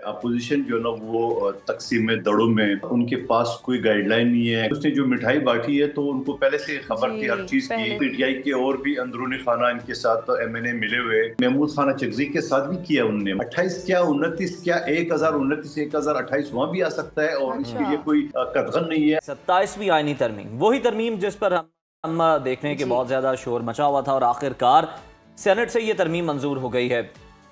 Opposition जो है ना वो तकसीम दड़ों में उनके पास कोई गाइडलाइन नहीं है। उसने जो मिठाई बांटी है तो उनको पहले से खबर थी हर चीज की। पीटीआई के और भी अंदरूनी खाना इनके साथ एमएनए मिले हुए, महमूद खाना चकजी के साथ भी किया उन्होंने। 28 क्या 29 क्या 1029 1028 वहाँ भी आ सकता है और इसके लिए कोई कतगन नहीं है। 27वीं आईनी तरमीम, वही तरमीम जिस पर हम देख रहे हैं कि बहुत ज्यादा शोर मचा हुआ था और आखिरकार सेनेट से ये तरमीम मंजूर हो गई है।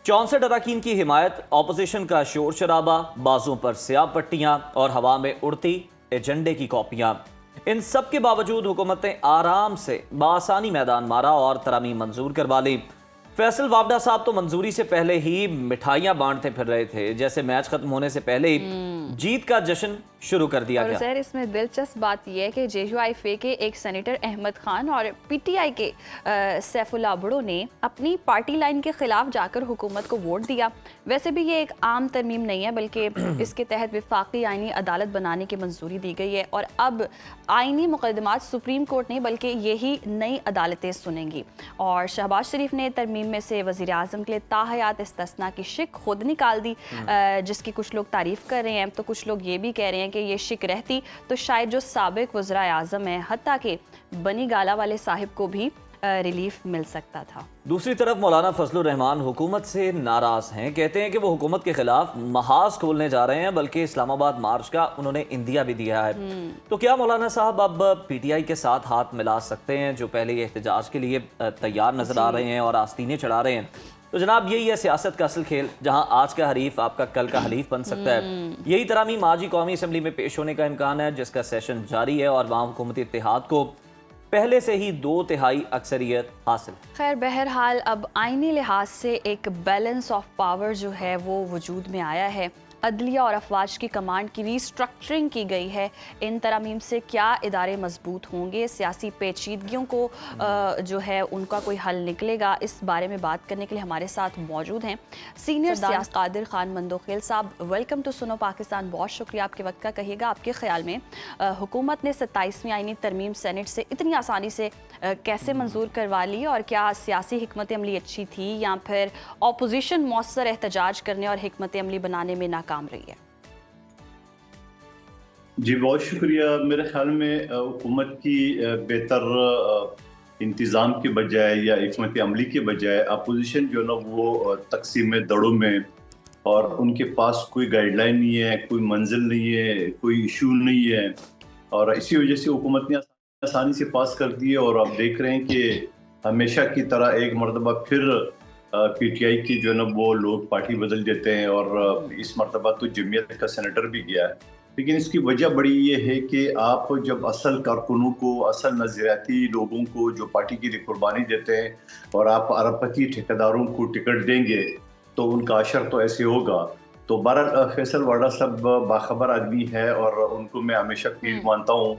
64 अरकान की हिमायत, ऑपोजिशन का शोर शराबा, बाजों पर स्याह पट्टियां और हवा में उड़ती एजेंडे की कॉपियां। इन सब के बावजूद हुकूमत ने आराम से बासानी मैदान मारा और तरमीम मंजूर करवा ली। फैसल वावडा साहब तो मंजूरी से पहले ही मिठाइयां बांटते फिर रहे थे, जैसे मैच खत्म होने से पहले ही जीत का जश्न शुरू कर दिया गया। सर इसमें दिलचस्प बात यह है कि JUIF के एक सेनेटर अहमद खान और PTI के सैफुल्लाह भुट्टो ने अपनी पार्टी लाइन के खिलाफ जाकर हुकूमत को वोट दिया। वैसे भी ये एक आम तरमीम नहीं है, बल्कि इसके तहत विफाकी आईनी अदालत बनाने की मंजूरी दी गई है और अब आईनी मुकदमात सुप्रीम कोर्ट नहीं बल्कि यही नई अदालतें सुनेंगी। और शहबाज शरीफ ने तरमीम में से वज़ीर आज़म के लिए ताहयात इस्तिस्ना की शिक खुद निकाल दी, जिसकी कुछ लोग तारीफ कर रहे हैं तो कुछ लोग ये भी कह रहे हैं कि ये शिक रहती तो शायद जो साबिक वज़ीर आज़म है हत्ता के बनी गाला वाले साहिब को भी रिलीफ मिल सकता था। दूसरी तरफ मौलाना फजलुर रहमान हुकूमत से नाराज हैं, कहते हैं कि वो हुकूमत के खिलाफ महाज खोलने जा रहे हैं, बल्कि इस्लामाबाद मार्च का उन्होंने इंदिया भी दिया है। तो क्या मौलाना साहब अब PTI के साथ हाथ मिला सकते हैं जो पहले ये एहतजाज के लिए तैयार नजर आ रहे हैं और आस्तीनें चढ़ा रहे हैं? तो जनाब यही है सियासत का असल खेल, जहां आज का हरीफ आपका कल का हलीफ बन सकता है। यही तरामीम आज ही कौमी असम्बली में पेश होने का इम्कान है, जिसका सेशन जारी है और वहाँ हुकूमती इत्तेहाद को पहले से ही 2/3 अक्सरियत हासिल। खैर बहरहाल अब आईनी लिहाज से एक बैलेंस ऑफ पावर जो है वो वजूद में आया है। अदलिया और अफवाज की कमांड की रीस्ट्रक्चरिंग की गई है। इन तरामीम से क्या इदारे मजबूत होंगे, सियासी पेचीदगियों को जो है उनका कोई हल निकलेगा, इस बारे में बात करने के लिए हमारे साथ मौजूद हैं सीनियर सियासत कादिर खान मंदोखेल साहब। वेलकम टू सुनो पाकिस्तान, बहुत शुक्रिया आपके वक्त का। कहिएगा आपके ख्याल में हुकूमत ने 27वीं आईनी तरमीम सेनेट से इतनी आसानी से कैसे मंजूर करवा ली, और क्या सियासी हिकमत अमली अच्छी थी या फिर अपोजिशन मौसर एहतजाज करने और हिकमत अमली बनाने में नाकाम रही है? जी बहुत शुक्रिया। मेरे ख्याल में हुकूमत की बेहतर इंतज़ाम के बजाय या हिकमत अमली के बजाय अपोजिशन जो है ना वो तकसीम दड़ों में और उनके पास कोई गाइडलाइन नहीं है, कोई मंजिल नहीं है, कोई इशू नहीं है और इसी वजह से हुकूमत ने आसानी से पास कर दिए। और आप देख रहे हैं कि हमेशा की तरह एक मरतबा फिर PTI की जो है ना वो लोग पार्टी बदल देते हैं और इस मरतबा तो जमीयत का सेनेटर भी गया है। लेकिन इसकी वजह बड़ी ये है कि आप जब असल कारकुनों को, असल नज़रियाती लोगों को जो पार्टी के लिए कुर्बानी देते हैं और आप अरबपति ठेकेदारों को टिकट देंगे तो उनका असर तो ऐसे होगा। तो बहरहाल फैसल वाडा साहब बाखबर आदमी है और उनको मैं हमेशा पीर मानता हूँ,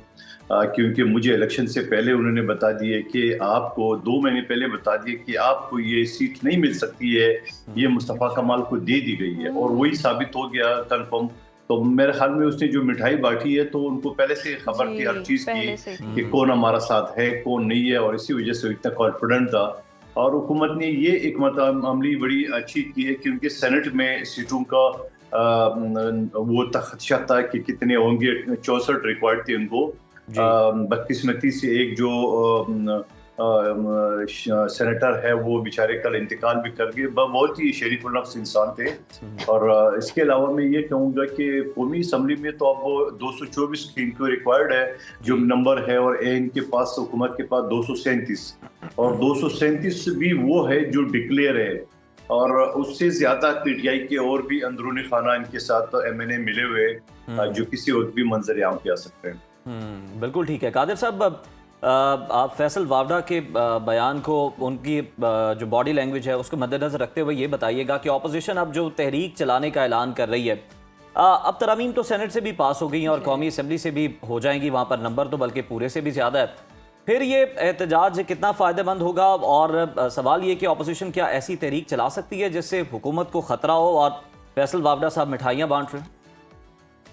क्योंकि मुझे इलेक्शन से पहले उन्होंने बता दिए कि आपको 2 महीने पहले बता दिए कि आपको ये सीट नहीं मिल सकती है, ये मुस्तफ़ा कमाल को दे दी गई है और वही साबित हो गया कन्फर्म। तो मेरे ख्याल में उसने जो मिठाई बांटी है तो उनको पहले से खबर थी हर चीज़ की कि कौन हमारा साथ है कौन नहीं है और इसी वजह से इतना कॉन्फिडेंट था। और हुकूमत ने ये एक अमली बड़ी अच्छी की है कि उनके सेनेट में सीटों का वो खदशा था कि कितने होंगे। 64 रिक्वायर्ड थे उनको, 32 में 30 से एक जो सेनेटर है वो बेचारे कल इंतकाल भी कर गए। बहुत ही शरीफ नफ्स इंसान थे। और इसके अलावा मैं ये कहूँगा कि कौमी असम्बली में तो अब 224 इनको रिक्वायर्ड है जो नंबर है और इनके पास हुकूमत के पास 237 और 237 भी वो है जो डिक्लेयर है और उससे ज्यादा PTI के और भी अंदरूनी खाना इनके साथ MNA मिले हुए जो किसी वक्त भी मंजर आम पे आ सकते हैं। बिल्कुल ठीक है कादिर साहब, आप फैसल वावडा के बयान को, उनकी जो बॉडी लैंग्वेज है उसको मद्देनजर रखते हुए ये बताइएगा कि अपोजिशन अब जो तहरीक चलाने का ऐलान कर रही है, अब तरामीम तो सेनेट से भी पास हो गई हैं और कौमी असम्बली से भी हो जाएंगी, वहाँ पर नंबर तो बल्कि पूरे से भी ज़्यादा है, फिर ये एहतजाज कितना फ़ायदेमंद होगा? और सवाल ये कि अपोजिशन क्या ऐसी तहरीक चला सकती है जिससे हुकूमत को ख़तरा हो और फैसल वावडा साहब मिठाइयाँ बांट रहे हैं?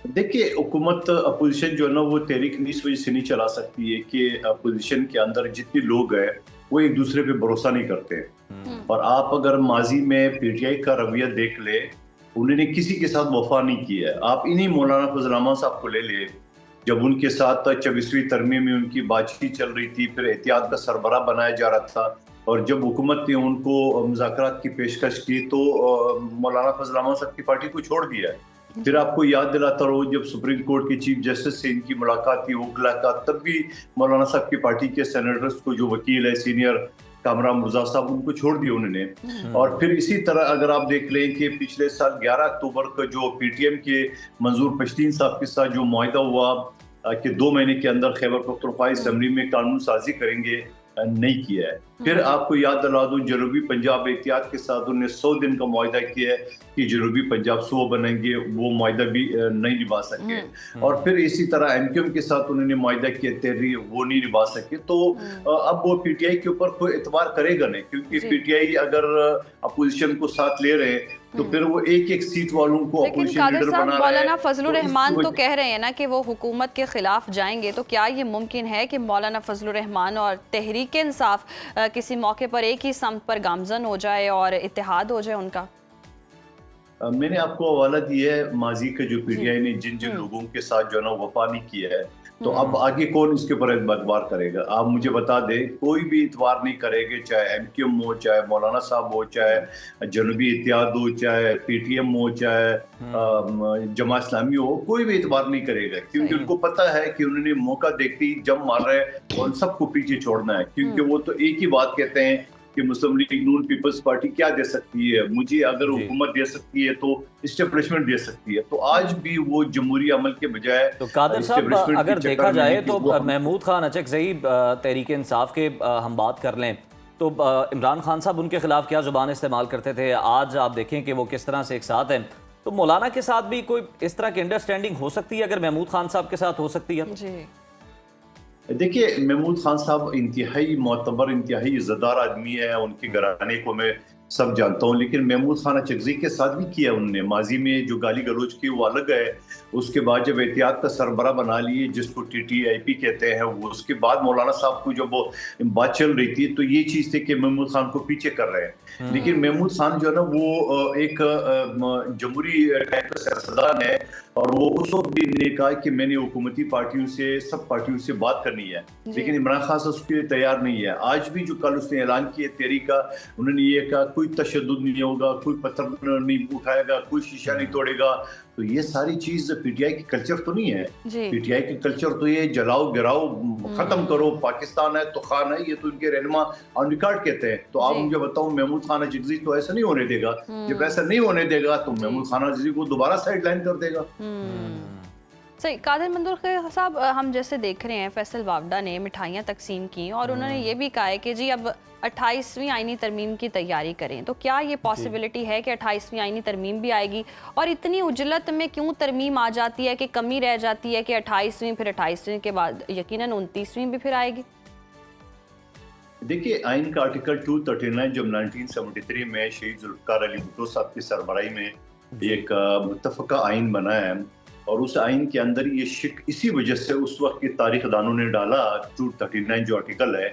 देखिए अपोजिशन जो है ना वो तहरीक इस वजह से नहीं चला सकती है कि अपोजिशन के अंदर जितने लोग हैं वो एक दूसरे पे भरोसा नहीं करते। और आप अगर माजी में PTI का रवैया देख ले उन्होंने किसी के साथ वफा नहीं की है। आप इन्हीं मौलाना फजल रहमान साहब को ले ले, जब उनके साथ 24वीं तरमीम में उनकी बातचीत चल रही थी, फिर एहतियात का सरबराह बनाया जा रहा था, और जब हुकूमत ने उनको मुज़ाकरात की पेशकश की तो मौलाना फजल रहमान साहब की पार्टी को छोड़ दिया। फिर आपको याद दिलाता रहो, जब सुप्रीम कोर्ट के चीफ जस्टिस से इनकी मुलाकात थी, मुलाकात तब भी मौलाना साहब की पार्टी के सेनेटर्स को, जो वकील है सीनियर कामरान मुर्जा साहब, उनको छोड़ दिया उन्होंने। और फिर इसी तरह अगर आप देख लें कि पिछले साल 11 अक्टूबर को जो पीटीएम के मंजूर पश्तीन साहब के साथ जो मुआहिदा हुआ कि 2 महीने के अंदर खैबर पख्तूनख्वा असेंबली में कानून साजी करेंगे, नहीं किया है। फिर आपको याद दिला दूं, जनूबी पंजाब एहतियात के साथ उन्होंने 100 दिन का मुआहिदा किया है कि जनूबी पंजाब सूबा बनेंगे, वो मुआहिदा भी नहीं निभा सके। और फिर इसी तरह एमक्यूएम के साथ उन्होंने मुआहिदा किया तहरीर, वो नहीं निभा सके। तो अब वो पीटीआई के ऊपर कोई एतबार करेगा नहीं, क्योंकि पीटीआई अगर अपोजिशन को साथ ले रहे हैं तो फिर वो एक सीट वालों को अपोजिशन लीडर बना रहे हैं। मौलाना फजलुर रहमान तो कह रहे हैं ना कि वो हुकूमत के खिलाफ जाएंगे, तो क्या ये मुमकिन है कि मौलाना फजलुर रहमान और तहरीक इंसाफ किसी मौके पर एक ही समत पर गामजन हो जाए और इत्तेहाद हो जाए उनका? मैंने आपको हवाला दिया है माजी का, जो पीटीआई ने जिन जिन लोगों के साथ जो है ना वफा नहीं किया है, तो अब आगे कौन इसके ऊपर एतबार करेगा? आप मुझे बता दें, कोई भी इतबार नहीं करेंगे, चाहे एमक्यूएम हो, चाहे मौलाना साहब हो, चाहे जनूबी इत्तेहाद हो, चाहे पीटीएम हो, चाहे जमा इस्लामी हो, कोई भी इतबार नहीं करेगा, क्योंकि उनको पता है कि उन्होंने मौका देखते ही जम मार रहे हैं और सबको पीछे छोड़ना है। क्योंकि वो तो एक ही बात कहते हैं कि मुस्लिम लीग नून पीपल्स पार्टी क्या दे सकती है मुझे, अगर हुकूमत दे सकती है तो इस्टेब्लिशमेंट दे सकती है। तो आज भी वो जमहूरी अमल के बजाय, तो कादर साहब अगर देखा जाए तो महमूद खान अचकज़ई तहरीक इंसाफ के हम बात कर लें तो इमरान खान साहब उनके खिलाफ क्या जुबान इस्तेमाल करते थे, आज आप देखें कि वो किस तरह से एक साथ हैं। तो मौलाना के साथ भी कोई इस तरह की अंडरस्टैंडिंग हो सकती है, अगर महमूद खान साहब के साथ हो सकती है? जी देखिए, महमूद खान साहब इंतहाई मोतबर, इंतहाई इज़्ज़तदार आदमी है, उनके घराने को मैं सब जानता हूँ, लेकिन महमूद खान अचकज़ई के साथ भी किया उन्होंने माजी में, जो गाली गलोच की वो अलग है। उसके बाद जब एहतियात का सरबरा बना लिए, जिसको TTIP कहते हैं, वो उसके बाद मौलाना साहब को जब वो बात चल रही थी तो ये चीज़ थी कि महमूद खान को पीछे कर रहे हैं। लेकिन महमूद खान जो है ना वो एक जमहूरी टाइप का सियासतदान है, और वो उस वक्त भी ने कहा कि मैंने हुकूमती पार्टियों से, सब पार्टियों से बात करनी है, लेकिन इमरान खान साहब उसके लिए तैयार नहीं है। आज भी जो कल उसने ऐलान किया तहरीक का, उन्होंने ये कहा कोई तशद्दुद नहीं होगा, कोई पत्थर नहीं उठाएगा, कोई शीशा नहीं तोड़ेगा। तो ये सारी चीज पीटीआई की कल्चर तो नहीं है। पीटीआई की कल्चर तो ये जलाओ गिराओ, खत्म करो, पाकिस्तान है तो खान है, ये तो इनके रहनुमा ऑन रिकॉर्ड कहते हैं। तो आप मुझे बताओ, महमूद खान अचकज़ई तो ऐसा नहीं होने देगा। जब ऐसा नहीं होने देगा तो महमूद खान अचकज़ई को दोबारा साइड लाइन कर देगा। सही। कादिर मंजूर साहब, हम जैसे देख रहे हैं फैसल वावडा ने मिठाइयाँ तकसीम की और उन्होंने ये भी कहा है कि जी अब 28वीं आईनी तरमीम की तैयारी करें। तो क्या ये पॉसिबिलिटी है कि 28वीं आईनी तरमीम भी आएगी? और इतनी उजलत में क्यों तरमीम आ जाती है कि कमी रह जाती है कि 28वीं, फिर 28वीं के बाद यकीनन 29वीं भी फिर आएगी? देखिए, आइन का आर्टिकल 239 जब 1973 में शहीद जुल्फ़िकार अली भुट्टो साहब की सरबराही में एक मुत्तफ़क़ा आइन बना है, और उस आइन के अंदर ये शिक इसी वजह से उस वक्त के तारीख दानों ने डाला, 239 जो आर्टिकल है,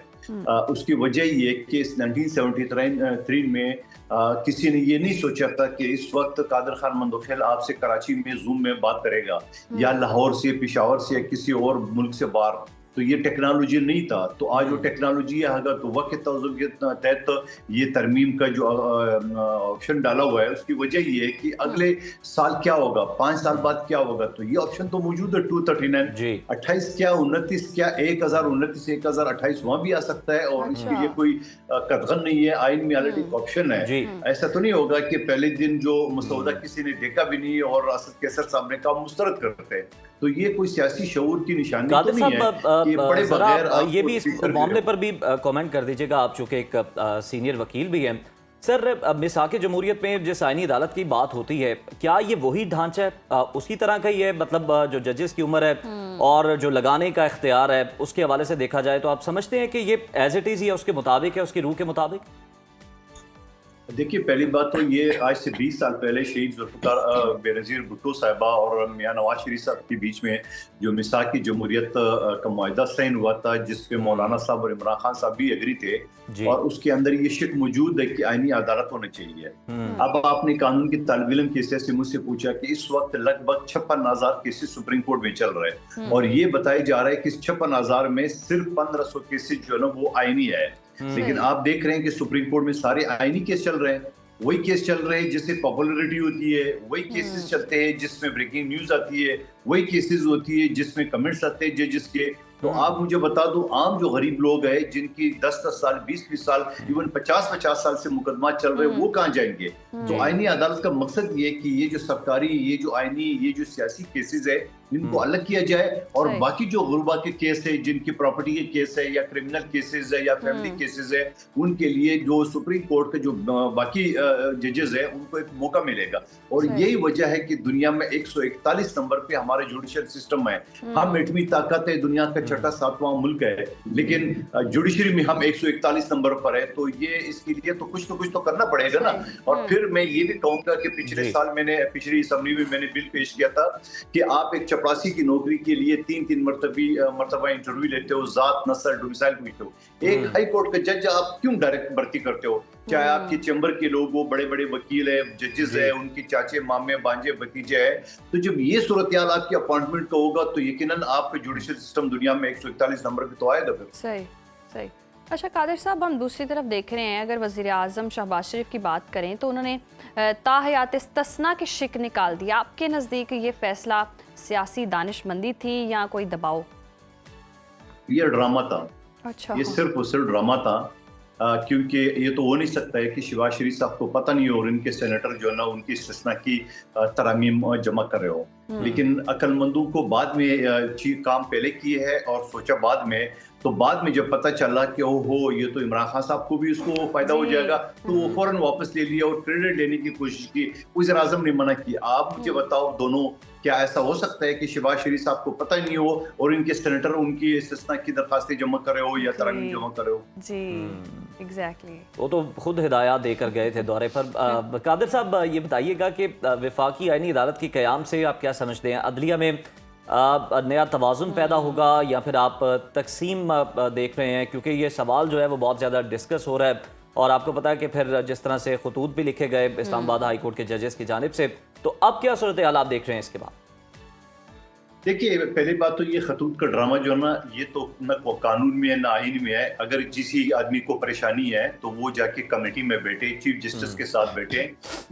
उसकी वजह ये कि इस 1973 में किसी ने ये नहीं सोचा था कि इस वक्त कादर खान मंदोखेल आपसे कराची में जूम में बात करेगा, या लाहौर से, पेशावर से, या किसी और मुल्क से बाहर। तो ये टेक्नोलॉजी नहीं था। तो आज वो टेक्नोलॉजी है, अगर तो वक्त के तहत ये तरमीम का जो ऑप्शन डाला हुआ है, उसकी वजह ये है कि अगले साल क्या होगा, 5 साल बाद क्या होगा। तो ये ऑप्शन तो मौजूद है 239, 28 क्या 29 क्या 1029 1028 वहाँ भी आ सकता है, और इसके लिए कोई कतगन नहीं है। आइन में ऑलरेडी ऑप्शन है। ऐसा तो नहीं होगा कि पहले दिन जो मसौदा किसी ने देखा भी नहीं और असद कैसर साहब ने कहा मुस्तरद करते हैं। तो ये कोई सियासी शऊर की निशानी तो नहीं है कि बड़े बगैर। ये भी इस मामले पर भी कमेंट कर दीजिएगा, आप चूंकि एक सीनियर वकील भी हैं। सर, मिसाक जमहूरियत में जिस आईनी अदालत की बात होती है, क्या ये वही ढांचा है, उसी तरह का ही है? मतलब जो जजेस की उम्र है और जो लगाने का इख्तियार है, उसके हवाले से देखा जाए तो आप समझते हैं कि ये एज इट इज़ ही है, उसके मुताबिक है, उसकी रूह के मुताबिक? देखिए, पहली बात तो ये आज से 20 साल पहले शहीद जुल्फ़िकार बेनज़ीर भुट्टो साहिबा और मियां नवाज शरीफ साहब के बीच में जो मिसाक की जमहूरियत का मुआहदा साइन हुआ था, जिस पे मौलाना साहब और इमरान खान साहब भी एग्री थे, और उसके अंदर ये शिक मौजूद है कि आईनी अदालत होनी चाहिए। अब आपने कानून के तालिब इल्म के हिस्से से मुझसे पूछा कि इस वक्त लगभग 56,000 केसेस सुप्रीम कोर्ट में चल रहे हैं, और ये बताया जा रहा है कि इस 56,000 में सिर्फ 1500 केसेस जो है ना वो आईनी है। लेकिन आप देख रहे हैं कि सुप्रीम कोर्ट में सारे आईनी केस चल रहे हैं, वही केस चल रहे हैं जिससे पॉपुलैरिटी होती है, वही केसेस चलते हैं जिसमें ब्रेकिंग न्यूज आती है, वही केसेस होती है जिसमें कमेंट्स आते हैं जजेस के। तो आप मुझे बता दो, आम जो गरीब लोग हैं जिनकी 10-10 साल 20-20 साल इवन 50-50 साल से मुकदमा चल रहे हैं, वो कहाँ जाएंगे? तो आईनी अदालत का मकसद ये कि ये जो सरकारी, ये जो आईनी, ये जो सियासी केसेस है, इनको अलग किया जाए, और बाकी जो गुरबा के केस है, जिनकी प्रॉपर्टी के केस है या क्रिमिनल केसेस है या फैमिली केसेस है, उनके लिए जो सुप्रीम कोर्ट के जो बाकी जजेस है उनको एक मौका मिलेगा। और यही वजह है कि दुनिया में 141 नंबर पे हमारे जुडिशियल सिस्टम है। हम एटमी ताकत है, दुनिया का छठा 7वां मुल्क है, लेकिन जुडिशरी में हम 141 नंबर पर है। तो ये इसके लिए तो कुछ तो करना पड़ेगा ना। और फिर मैं ये भी कहूंगा कि पिछले साल पिछली असेंबली में मैंने बिल पेश किया था कि आप एक चपरासी की नौकरी के लिए 3-3 मरतबा इंटरव्यू लेते हो, जात, नस्ल, डोमिसाइल पूछते हो। एक हाई कोर्ट का जज आप क्यों डायरेक्ट भर्ती करते हो? चाहे आपके चैम्बर के लोग वो बड़े बड़े वकील है, जजेस है, उनके चाचे, मामे, भांजे, भतीजे है। तो जब ये सूरत हाल आपकी अपॉइंटमेंट का होगा तो यकीनन आपका जुडिशियल सिस्टम दुनिया में 141 नंबर पे तो आएगा फिर। सही। अच्छा कादिर साहब, हम दूसरी तरफ देख रहे हैं, अगर वज़ीर आज़म शहबाज शरीफ की बात करें तो उन्होंने ताहयात इस्तिस्ना की शिक निकाल दिया। आपके नज़दीक ये फैसला सियासी दानिशमंदी थी या कोई दबाव? ये ड्रामा था। अच्छा, ये सिर्फ और सिर्फ ड्रामा था, क्योंकि ये तो हो नहीं सकता है कि शहबाज शरीफ साहब को पता नहीं हो और इनके सेनेटर जो है ना उनकी इस्तिस्ना की तरामीम जमा कर रहे हो। लेकिन अक्लमंदों को बाद में काम पहले किए है और सोचा बाद में, तो बाद में जब पता चला कि ओहो ये तो इमरान खान साहब को भी उसको फायदा हो जाएगा, तो वो फौरन वापस ले लिया और क्रेडिट लेने की कोशिश की। वज़ीर आज़म ने मना किया। आप मुझे बताओ दोनों, क्या ऐसा हो सकता है कि शहबाज शरीफ साहब को पता नहीं हो और इनके सेनेटर उनकी इस्तिस्ना की दरखास्तें जमा कर रहे हो या तरामीम जमा कर रहे हो? जी एग्जैक्टली। वो तो खुद हिदायत देकर गए थे दौरे पर। कादिर साहब, ये बताइएगा कि वफाकी आईनी अदालत के क़याम से आप क्या समझते हैं? अदलिया में नया तवाज़ुन पैदा होगा या फिर आप तकसीम देख रहे हैं? क्योंकि ये सवाल जो है वो बहुत ज़्यादा डिस्कस हो रहा है, और आपको पता है कि फिर जिस तरह से खतूत भी लिखे गए इस्लामाबाद हाई कोर्ट के जजेस की जानिब से, तो अब क्या सूरत हाल आप देख रहे हैं इसके बाद? देखिए, पहली बात तो ये खतूत का ड्रामा जो है ना, ये तो न कानून में है ना आईन में है। अगर किसी आदमी को परेशानी है तो वो जाके कमेटी में बैठे, चीफ जस्टिस के साथ बैठे।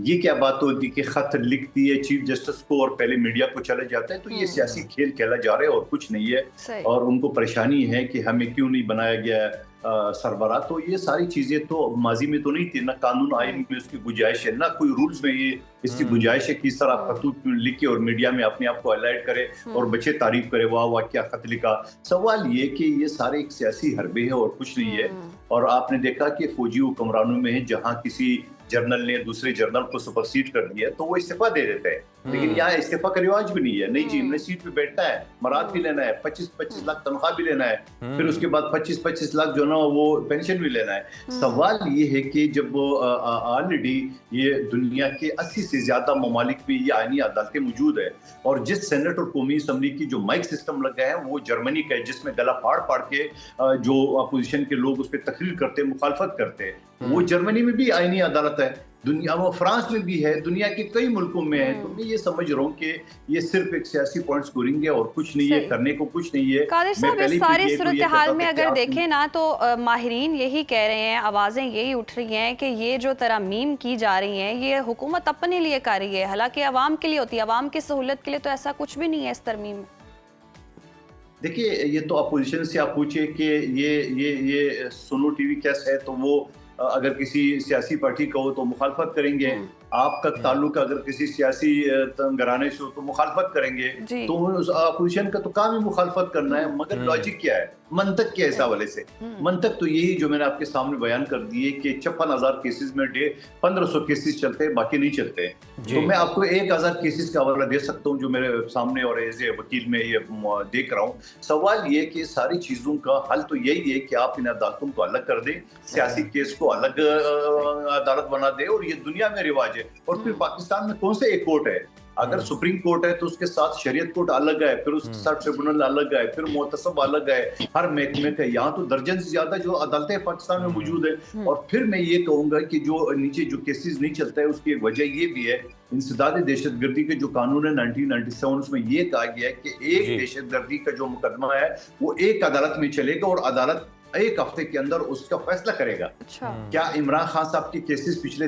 ये क्या बात होती है कि खत लिख दिए चीफ जस्टिस को और पहले मीडिया को चले जाते हैं? तो ये सियासी खेल खेला जा रहा है और कुछ नहीं है। और उनको परेशानी है कि हमें क्यों नहीं बनाया गया सरबराह। तो ये सारी चीजें तो माजी में तो नहीं थी, ना कानून आईन में उसकी गुंजाइश है, ना कोई रूल्स में ये इसकी गुंजाइश है कि इस तरह खतूत लिखे और मीडिया में अपने आप को हाईलाइट करे और बच्चे तारीफ करे, वाह वाह क्या खत लिखा। सवाल ये कि ये सारे एक सियासी हरबे है और कुछ नहीं है। और आपने देखा कि फौजी हुक्मरानों में है, जहाँ किसी जर्नल ने दूसरे जर्नल को सुपरसीड कर दिया तो वो इस्तीफा दे देते हैं। लेकिन यहाँ इस्तीफा का रिवाज भी नहीं है। नहीं जी, हमने सीट पे बैठना है, मराद भी लेना है, 25-25 लाख तनख्वाह भी लेना है, फिर उसके बाद 25-25 लाख जो ना वो पेंशन भी लेना है। सवाल ये है कि जब ऑलरेडी ये दुनिया के 80 से ज्यादा ममालिक में ये आईनी अदालतें मौजूद है, और जिस सेनेट और कौमी असम्बली की जो माइक सिस्टम लगा है वो जर्मनी का है, जिसमें गला फाड़ फाड़ के जो अपोजिशन के लोग उस पर तकरीर करते, मुखालफत करते, वो जर्मनी में भी आईनी अदालत है, दुनिया वो फ्रांस में भी है, दुनिया के कई मुल्कों में है। तो मैं ये समझ रहा हूँ कि ये सिर्फ एक सियासी पॉइंट स्कोरिंग है और कुछ नहीं है, करने को कुछ नहीं है। कादिर साहब, इस सारी सूरत हाल में अगर देखें ना तो माहिरीन यही कह रहे हैं, आवाज़ें यही उठ रही हैं कि ये जो तरमीम की जा रही हैं ये हुकूमत अपने लिए कर रही है, हालांकि आवाम के लिए होती है, आवाम की सहूलत के लिए तो ऐसा कुछ भी नहीं है इस तरमीम में। देखिए, ये तो अपोजिशन से आप पूछे कि ये सुनो टीवी कैसे है, तो वो अगर किसी सियासी पार्टी का हो तो मुखालफत करेंगे। آپ کا تعلق اگر کسی سیاسی گھرانے سے ہو تو مخالفت کریں گے, جی. تو اس اپوزیشن کا تو کام ہی مخالفت کرنا ہے, مگر لاجک کیا ہے, منطق کیا ہے اس حوالے سے؟ منطق تو یہی جو میں نے آپ کے سامنے بیان کر دی ہے کہ 56,000 کیسز میں 1500 کیسز چلتے ہیں, باقی نہیں چلتے. تو میں آپ کو 1,000 کیسز کا حوالہ دے سکتا ہوں جو میرے سامنے اور ایز اے وکیل میں یہ دیکھ رہا ہوں. سوال یہ کہ ساری چیزوں کا حل تو یہی ہے کہ آپ ان عدالتوں کو الگ کر دیں, سیاسی کیس کو الگ عدالت بنا دیں, اور یہ دنیا میں رواج ہے. اور پھر پاکستان میں کون سے ایک کورٹ ہے؟ اگر سپریم کورٹ ہے تو اس کے ساتھ شریعت کورٹ الگ ہے, پھر اس کے ساتھ ٹریبونل الگ ہے, پھر محتسب الگ ہے, ہر محکمے کا. یہاں تو درجن سے زیادہ جو عدالتیں پاکستان میں موجود ہیں. اور پھر میں یہ کہوں گا کہ جو نیچے جو کیسز نہیں چلتا ہے اس کی ایک وجہ یہ بھی ہے, انسداد دہشت گردی کے جو قانون ہے 1997 اس میں یہ کہا گیا ہے کہ ایک دہشت گردی کا جو مقدمہ ہے وہ ایک عدالت میں چلے گا, اور عدالت ایک ہفتے کے اندر اس کا فیصلہ کرے گا. کیا عمران خان صاحب کے کیسز پچھلے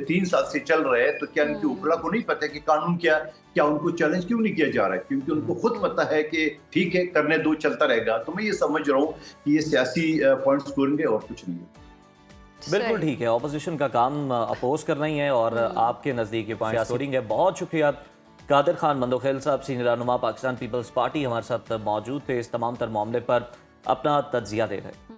3 سال سے چل رہے ہیں, تو کیا ان کی وکلا کو نہیں پتا کہ قانون کیا ان کو چیلنج کیوں نہیں کیا جا رہا ہے؟ کیونکہ ان کو خود پتا ہے کہ ٹھیک ہے کرنے دو, چلتا رہے گا. تو میں یہ سمجھ رہا ہوں کہ یہ سیاسی پوائنٹ سکورنگ ہے اور کچھ نہیں ہے. بالکل ٹھیک ہے, اپوزیشن کا کام اپوز کرنا ہی ہے, اور آپ کے نزدیک یہ پوائنٹ سکورنگ ہے. بہت شکریہ قادر خان مندوخیل صاحب, سینئر رہنما پاکستان پیپلز پارٹی, ہمارے ساتھ موجود تھے, اس تمام تر معاملے پر اپنا تجزیہ دے رہے.